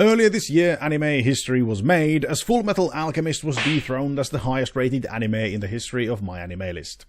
Earlier this year, anime history was made, as Full Metal Alchemist was dethroned as the highest rated anime in the history of my anime list.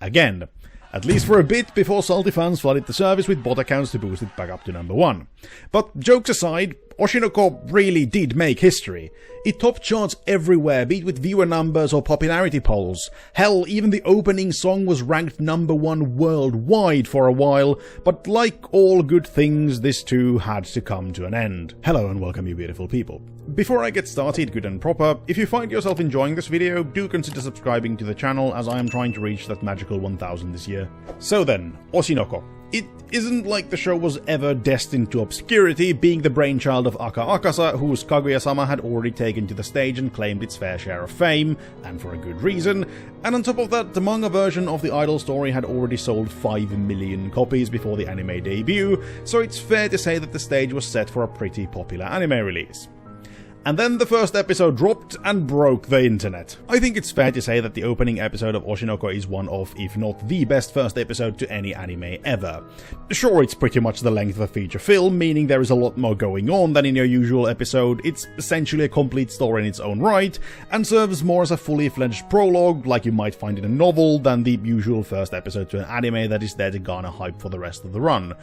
Again, at least for a bit before salty fans flooded the service with bot accounts to boost it back up to number 1. But jokes aside, Oshinoko really did make history. It topped charts everywhere, be it with viewer numbers or popularity polls. Hell, even the opening song was ranked number 1 worldwide for a while, but like all good things, this too had to come to an end. Hello and welcome, you beautiful people. Before I get started good and proper, if you find yourself enjoying this video, do consider subscribing to the channel, as I am trying to reach that magical 1000 this year. So then, Oshinoko. It isn't like the show was ever destined to obscurity, being the brainchild of Aka Akasa, whose Kaguya-sama had already taken to the stage and claimed its fair share of fame, and for a good reason. And on top of that, the manga version of the idol story had already sold 5 million copies before the anime debut, so it's fair to say that the stage was set for a pretty popular anime release. And then the first episode dropped and broke the internet. I think it's fair to say that the opening episode of Oshinoko is one of, if not the best first episode to any anime ever. Sure, it's pretty much the length of a feature film, meaning there is a lot more going on than in your usual episode. It's essentially a complete story in its own right, and serves more as a fully fledged prologue, like you might find in a novel, than the usual first episode to an anime that is there to garner hype for the rest of the run.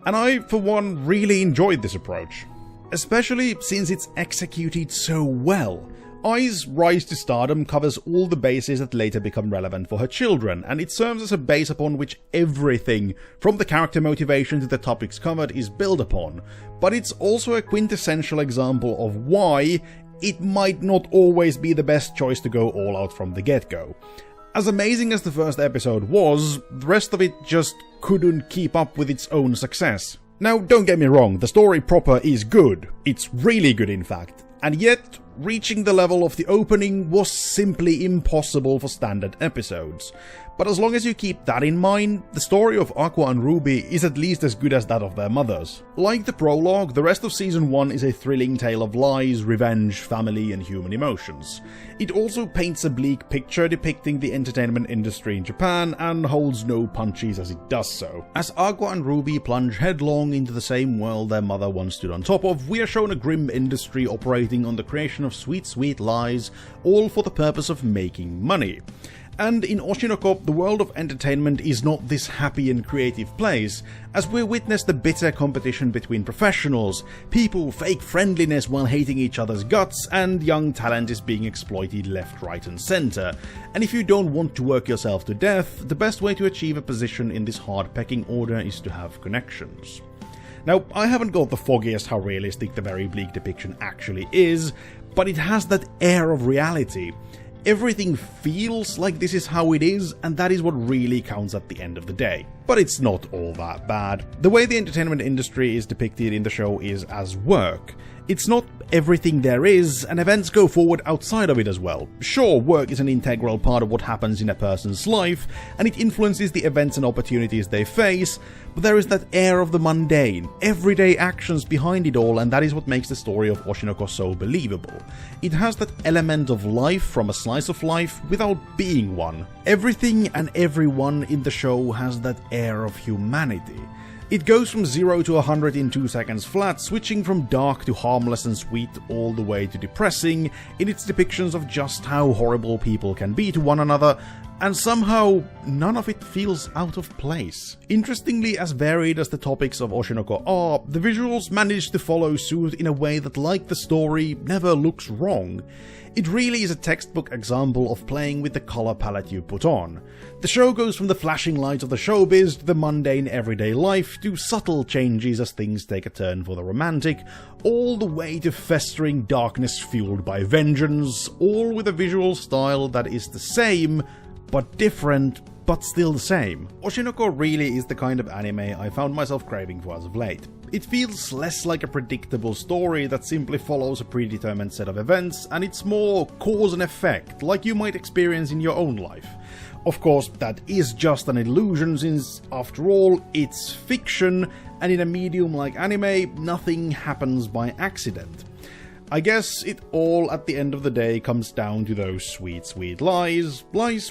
And I, for one, really enjoyed this approach. Especially since it's executed so well. Ai's rise to stardom covers all the bases that later become relevant for her children, and it serves as a base upon which everything, from the character motivation to the topics covered, is built upon. But it's also a quintessential example of why it might not always be the best choice to go all out from the get-go. As amazing as the first episode was, the rest of it just couldn't keep up with its own success. Now, don't get me wrong, the story proper is good. It's really good, in fact. And yet, reaching the level of the opening was simply impossible for standard episodes. But as long as you keep that in mind, the story of Aqua and Ruby is at least as good as that of their mothers. Like the prologue, the rest of Season 1 is a thrilling tale of lies, revenge, family, and human emotions. It also paints a bleak picture depicting the entertainment industry in Japan, and holds no punches as it does so. As Aqua and Ruby plunge headlong into the same world their mother once stood on top of, we are shown a grim industry operating on the creation of sweet, sweet lies, all for the purpose of making money. And in Oshinoko, the world of entertainment is not this happy and creative place, as we witness the bitter competition between professionals, people fake friendliness while hating each other's guts, and young talent is being exploited left, right and center. And if you don't want to work yourself to death, the best way to achieve a position in this hard pecking order is to have connections. Now, I haven't got the foggiest how realistic the very bleak depiction actually is, but it has that air of reality. Everything feels like this is how it is, and that is what really counts at the end of the day. But it's not all that bad. The way the entertainment industry is depicted in the show is as work. It's not everything there is, and events go forward outside of it as well. Sure, work is an integral part of what happens in a person's life, and it influences the events and opportunities they face, but there is that air of the mundane, everyday actions behind it all, and that is what makes the story of Oshinoko so believable. It has that element of life from a slice of life without being one. Everything and everyone in the show has that air of humanity. It goes from 0 to 100 in 2 seconds flat, switching from dark to harmless and sweet all the way to depressing in its depictions of just how horrible people can be to one another, and somehow none of it feels out of place. Interestingly, as varied as the topics of Oshinoko are, the visuals manage to follow suit in a way that, like the story, never looks wrong. It really is a textbook example of playing with the color palette you put on. The show goes from the flashing lights of the showbiz to the mundane everyday life, to subtle changes as things take a turn for the romantic, all the way to festering darkness fueled by vengeance, all with a visual style that is the same, but different, but still the same. Oshinoko really is the kind of anime I found myself craving for as of late. It feels less like a predictable story that simply follows a predetermined set of events, and it's more cause and effect, like you might experience in your own life. Of course, that is just an illusion, since, after all, it's fiction, and in a medium like anime, nothing happens by accident. I guess it all at the end of the day comes down to those sweet, sweet lies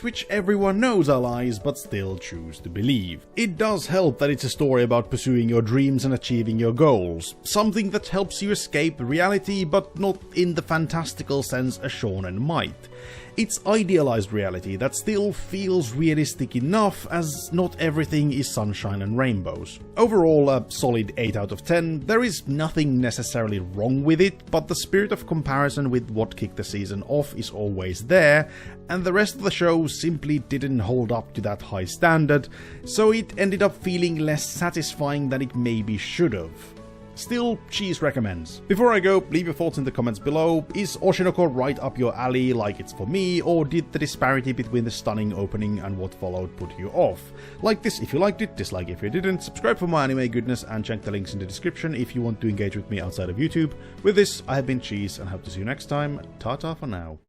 which everyone knows are lies but still choose to believe. It does help that it's a story about pursuing your dreams and achieving your goals, something that helps you escape reality but not in the fantastical sense a shonen might. It's idealized reality that still feels realistic enough, as not everything is sunshine and rainbows. Overall, a solid 8 out of 10. There is nothing necessarily wrong with it, but the spirit of comparison with what kicked the season off is always there, and the rest of the show simply didn't hold up to that high standard, so it ended up feeling less satisfying than it maybe should have. Still, Cheese recommends. Before I go, leave your thoughts in the comments below. Is Oshinoko right up your alley like it's for me, or did the disparity between the stunning opening and what followed put you off? Like this if you liked it, dislike if you didn't, subscribe for more anime goodness, and check the links in the description if you want to engage with me outside of YouTube. With this, I have been Cheese, and hope to see you next time. Ta-ta for now.